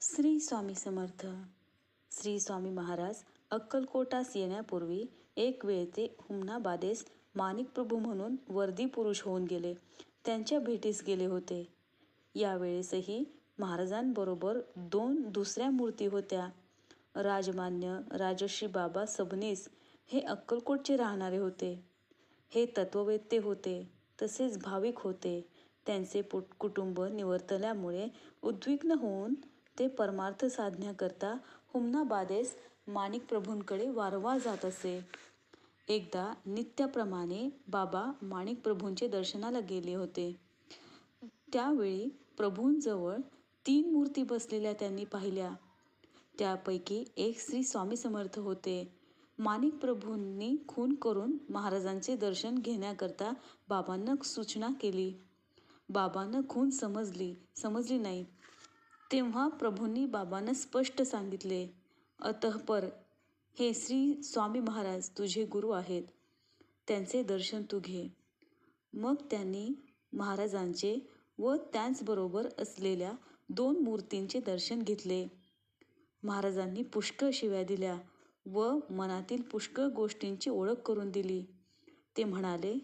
श्री स्वामी समर्थ. श्री स्वामी महाराज अक्कलकोटास येण्यापूर्वी एक वेळ ते हुमनाबादेस माणिकप्रभू म्हणून वर्दी पुरुष होऊन गेले. त्यांच्या भेटीस गेले होते. यावेळेसही महाराजांबरोबर 2 दुसऱ्या मूर्ती होत्या. राजमान्य राजर्षी बाबा सबनीस हे अक्कलकोटचे राहणारे होते. हे तत्ववेत्ते होते, तसेच भाविक होते. त्यांचे कुटुंब निवर्तल्यामुळे उद्विग्न होऊन ते परमार्थ साधण्याकरता हुमनाबादेस माणिकप्रभूंकडे वारंवार जात असे. एकदा नित्याप्रमाणे बाबा माणिकप्रभूंचे दर्शनाला गेले होते. त्यावेळी प्रभूंजवळ 3 मूर्ती बसलेल्या त्यांनी पाहिल्या. त्यापैकी एक श्री स्वामी समर्थ होते. माणिकप्रभूंनी खून करून महाराजांचे दर्शन घेण्याकरता बाबांना सूचना केली. बाबांना खून समजली नाही. तेव्हा प्रभूंनी बाबांना स्पष्ट सांगितले, अतःपर हे श्री स्वामी महाराज तुझे गुरु आहेत, त्यांचे दर्शन तू घे. मग त्यांनी महाराजांचे व त्याचबरोबर असलेल्या 2 मूर्तींचे दर्शन घेतले. महाराजांनी पुष्कळ शिव्या दिल्या व मनातील पुष्कळ गोष्टींची ओळख करून दिली. ते म्हणाले,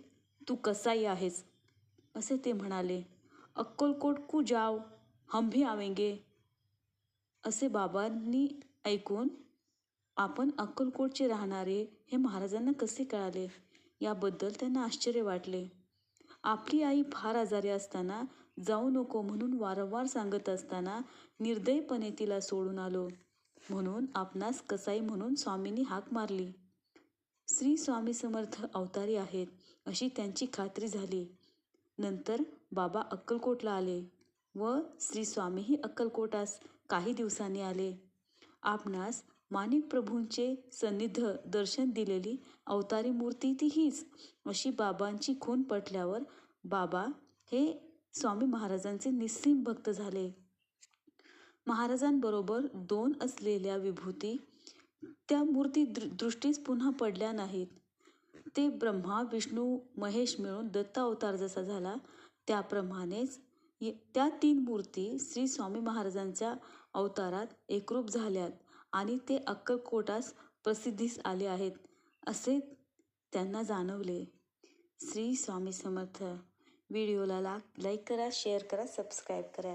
तू कसाई आहेस? असे ते म्हणाले. अक्कलकोट को जाओ, हम भी आवेंगे. असे बाबांनी ऐकून आपण अक्कलकोटचे राहणारे हे महाराजांना कसे कळाले याबद्दल त्यांना आश्चर्य वाटले. आपली आई फार आजारी असताना जाऊ नको म्हणून वारंवार सांगत असताना निर्दयपणे तिला सोडून आलो, म्हणून आपणास कसाई म्हणून स्वामींनी हाक मारली. श्री स्वामी समर्थ अवतारी आहेत अशी त्यांची खात्री झाली. नंतर बाबा अक्कलकोटला आले व श्री स्वामीही अक्कलकोटास काही दिवसांनी आले. आपणास माणिकप्रभूंचे सन्निध दर्शन दिलेली अवतारी मूर्ती ती हीच अशी बाबांची खूण पटल्यावर बाबा हे स्वामी महाराजांचे निस्सीम भक्त झाले. महाराजांबरोबर 2 असलेल्या विभूती त्या मूर्ती दृष्टीस पुन्हा पडल्या नाहीत. ते ब्रह्मा विष्णू महेश मिळून दत्त अवतार जसा झाला त्याप्रमाणेच त्या 3 मूर्ती श्री स्वामी महाराजांच्या अवतारात एकरूप झाल्यात आणि ते अक्कलकोटास प्रसिद्धीस आले आहेत असे त्यांना जाणवले. श्री स्वामी समर्थ. व्हिडिओला लाईक करा, शेअर करा, सबस्क्राईब करा.